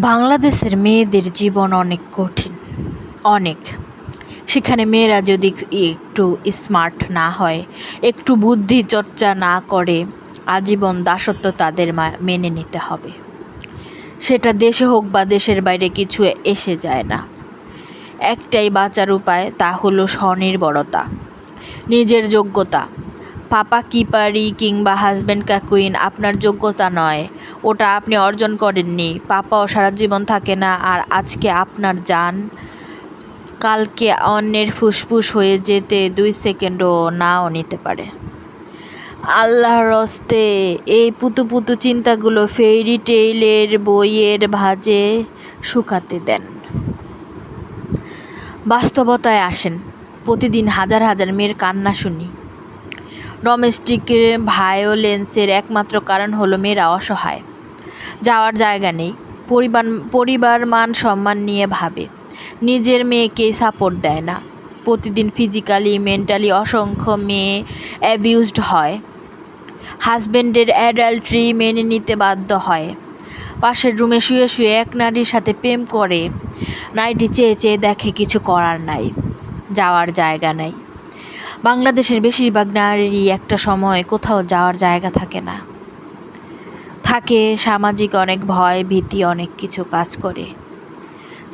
বাংলাদেশের মেয়েদের জীবন অনেক কঠিন, অনেক। সেখানে মেয়েরা যদি একটু স্মার্ট না হয়, একটু বুদ্ধি চর্চা না করে, আজীবন দাসত্ব তাদের মেনে নিতে হবে। সেটা দেশে হোক বা দেশের বাইরে কিছু এসে যায় না। একটাই বাঁচার উপায়, তা হলো স্বনির্ভরতা, নিজের যোগ্যতা। পাপা কি পারি কিংবা হাজব্যান্ড কা কুইন আপনার যোগ্যতা নয়, ওটা আপনি অর্জন করেননি। পাপাও সারা জীবন থাকে না, আর আজকে আপনার জান কালকে অন্যের ফুসফুস হয়ে যেতে 2 সেকেন্ডও নাও নিতে পারে। আল্লাহর হস্তে এই পুতু পুতু চিন্তাগুলো ফেইরি টেইলের বইয়ের ভাঁজে শুকাতে দেন। বাস্তবতায় আসেন। প্রতিদিন হাজার হাজার মেয়ের কান্না শুনি। ডোমেস্টিক ভায়োলেন্সের একমাত্র কারণ হলো মেয়েরা অসহায়, যাওয়ার জায়গা নেই। পরিবার মান সম্মান নিয়ে ভাবে, নিজের মেয়েকেই সাপোর্ট দেয় না। প্রতিদিন ফিজিক্যালি মেন্টালি অসংখ্য মেয়ে অ্যাবিউজড হয়। হাজব্যান্ডের অ্যাডাল্ট্রি মেনে নিতে বাধ্য হয়। পাশের রুমে শুয়ে শুয়ে এক নারীর সাথে প্রেম করে। নারীটি চেয়ে চেয়ে দেখে, কিছু করার নাই, যাওয়ার জায়গা নাই। বাংলাদেশের বেশিরভাগ নারীরই একটা সময় কোথাও যাওয়ার জায়গা থাকে না। থাকে সামাজিক অনেক ভয় ভীতি, অনেক কিছু কাজ করে।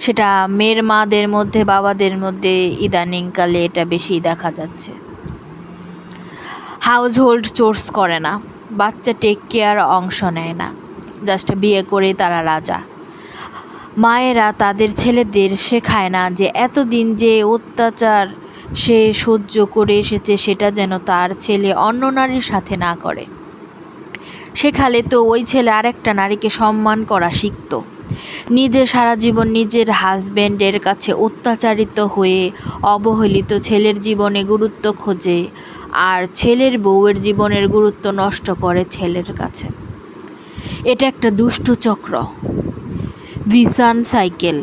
সেটা মেয়ের মাদের মধ্যে, বাবাদের মধ্যে ইদানিংকালে এটা বেশি দেখা যাচ্ছে। হাউস হোল্ড চোর্স করে না, বাচ্চা টেক কেয়ার অংশ নেয় না, জাস্ট বিয়ে করে তারা রাজা। মায়েরা তাদের ছেলেদের শেখায় না যে এতদিন যে অত্যাচার সে সহ্য করে এসেছে, সেটা যেন তার ছেলে অন্য নারীর সাথে না করে। শেখালে তো ওই ছেলে আরেকটা নারীকে সম্মান করা শিখত। নিজে সারা জীবন নিজের হাজব্যান্ডের কাছে অত্যাচারিত হয়ে অবহেলিত ছেলের জীবনে গুরুত্ব খোঁজে, আর ছেলের বউয়ের জীবনের গুরুত্ব নষ্ট করে ছেলের কাছে। এটা একটা দুষ্টু চক্র, ভিশান সাইকেল।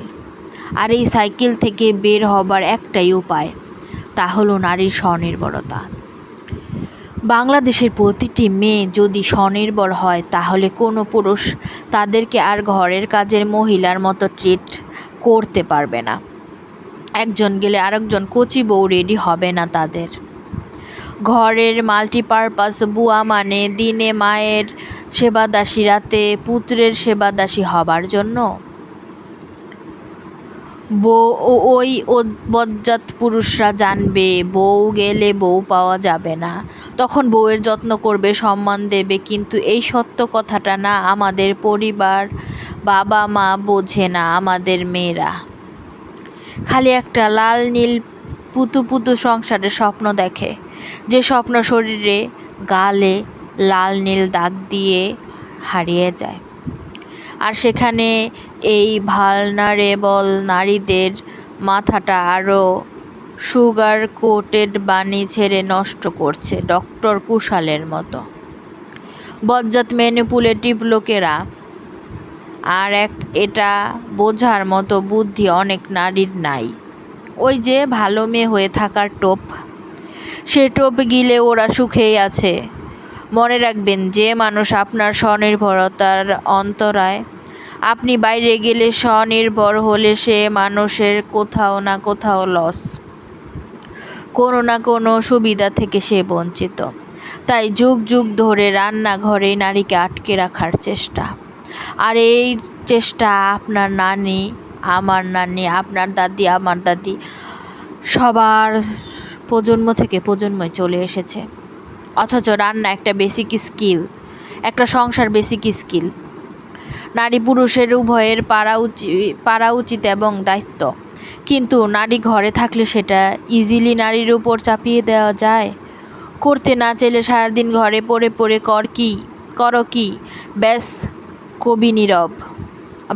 আর এই সাইকেল থেকে বের হবার একটাই উপায়, তা হলো নারীর স্বনির্ভরতা। বাংলাদেশের প্রতিটি মেয়ে যদি স্বনির্ভর হয়, তাহলে কোনো পুরুষ তাদেরকে আর ঘরের কাজের মহিলার মতো ট্রিট করতে পারবে না। একজন গেলে আরেকজন কচি বউ রেডি হবে না তাদের। ঘরের মাল্টিপারপাস বুয়া মানে দিনে মায়ের সেবাদাসী, রাতে পুত্রের সেবাদাসী হবার জন্য? ওই বজ্জাত পুরুষরা জানবে বউ গেলে বউ পাওয়া যাবে না, তখন বউয়ের যত্ন করবে, সম্মান দেবে। কিন্তু এই সত্য কথাটা না আমাদের পরিবার, বাবা মা বোঝে না। আমাদের মেয়েরা খালি একটা লাল নীল পুতু পুতু সংসারের স্বপ্ন দেখে, যে স্বপ্ন শরীরে গালে লাল নীল দাগ দিয়ে হারিয়ে যায়। আর সেখানে এই ভালনারেবল নারীদের মাথাটা আরও সুগার কোটেড বানি ছেড়ে নষ্ট করছে ডক্টর কুশালের মতো বজ্জাত ম্যানিপুলেটিভ লোকেরা। আর এটা বোঝার মতো বুদ্ধি অনেক নারীর নাই। ওই যে ভালো মেয়ে হয়ে থাকার টোপ, সে টোপ গিলে ওরা সুখেই আছে। মনে রাখবেন, যে মানুষ আপনার স্বনির্ভরতার অন্তরায়, আপনি বাইরে গেলে স্বনির্ভর হলে সে মানুষের কোথাও না কোথাও লস, কোনো না কোনো সুবিধা থেকে সে বঞ্চিত। তাই যুগ যুগ ধরে রান্নাঘরে নারীকে আটকে রাখার চেষ্টা। আর এই চেষ্টা আপনার নানি, আমার নানি, আপনার দাদি, আমার দাদি, সবার প্রজন্ম থেকে প্রজন্মে চলে এসেছে। অথচ রান্না একটা বেসিক স্কিল, একটা সংসার বেসিক স্কিল। নারী পুরুষের উভয়ের পারা উচিত এবং দায়িত্ব। কিন্তু নারী ঘরে থাকলে সেটা ইজিলি নারীর উপর চাপিয়ে দেওয়া যায়। করতে না চাইলে সারাদিন ঘরে পড়ে পড়ে করো কি, ব্যাস কবি নীরব।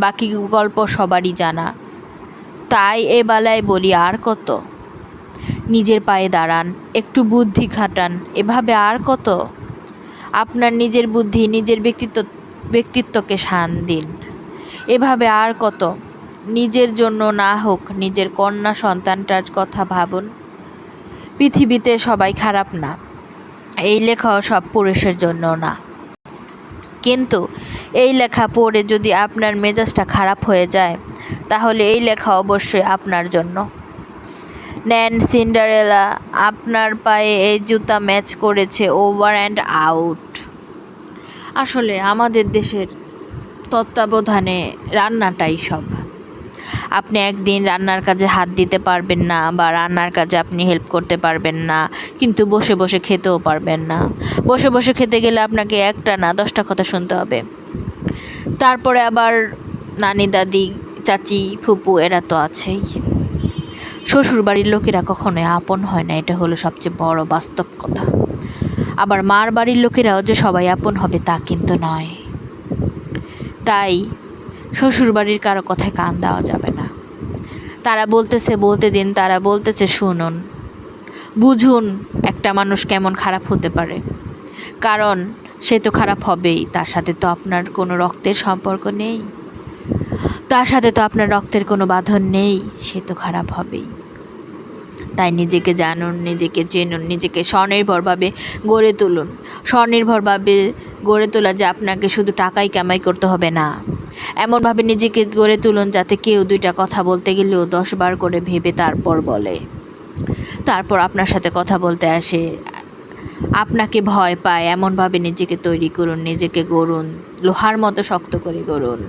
বাকি গল্প সবারই জানা। তাই এ বেলায় বলি, আর কত? নিজের পায়ে দাঁড়ান, একটু বুদ্ধি খাটান। এভাবে আর কত? আপনার নিজের বুদ্ধি, নিজের ব্যক্তিত্বকে শান দিন। এভাবে আর কত? নিজের জন্য না হোক, নিজের কন্যা সন্তানটার কথা ভাবুন। পৃথিবীতে সবাই খারাপ না, এই লেখাও সব পুরুষের জন্য না। কিন্তু এই লেখা পড়ে যদি আপনার মেজাজটা খারাপ হয়ে যায়, তাহলে এই লেখা অবশ্যই আপনার জন্য। নেন সিন্ডারেলা, আপনার পায়ে এই জুতা ম্যাচ করেছে ওভার অ্যান্ড আউট। আসলে আমাদের দেশের তত্ত্বাবধানে রান্নাটাই সব। আপনি একদিন রান্নার কাজে হাত দিতে পারবেন না, বা রান্নার কাজে আপনি হেল্প করতে পারবেন না, কিন্তু বসে বসে খেতেও পারবেন না। বসে বসে খেতে গেলে আপনাকে একটা না 10টা কথা শুনতে হবে। তারপরে আবার নানি, দাদি, চাচি, ফুপু এরা তো আছেই। শ্বশুর বাড়ির লোকেরা কখনোই আপন হয় না, এটা হলো সবচেয়ে বড় বাস্তব কথা। আবার মার বাড়ির লোকেরাও যে সবাই আপন হবে তা কিন্তু নয়। তাই শ্বশুর বাড়ির কারো কথায় কান দেওয়া যাবে না। তারা বলতেছে বলতে দিন, তারা বলতেছে শুনুন, বুঝুন একটা মানুষ কেমন খারাপ হতে পারে। কারণ সে তো খারাপ হবেই, তার সাথে তো আপনার কোনো রক্তের সম্পর্ক নেই, তার সাথে তো আপনার রক্তের কোনো বাঁধন নেই, সে তো খারাপ হবেই। তাই নিজেকে জানুন, নিজেকে চেনুন, নিজেকে স্বনির্ভরভাবে গড়ে তুলুন। স্বনির্ভরভাবে গড়ে তোলা যে আপনাকে শুধু টাকাই কামাই করতে হবে না, এমনভাবে নিজেকে গড়ে তুলুন যাতে কেউ 2টা কথা বলতে গেলেও 10 বার করে ভেবে তারপর বলে, তারপর আপনার সাথে কথা বলতে আসে, আপনাকে ভয় পায়। এমনভাবে নিজেকে তৈরি করুন, নিজেকে গড়ুন, লোহার মতো শক্ত করে গড়ুন।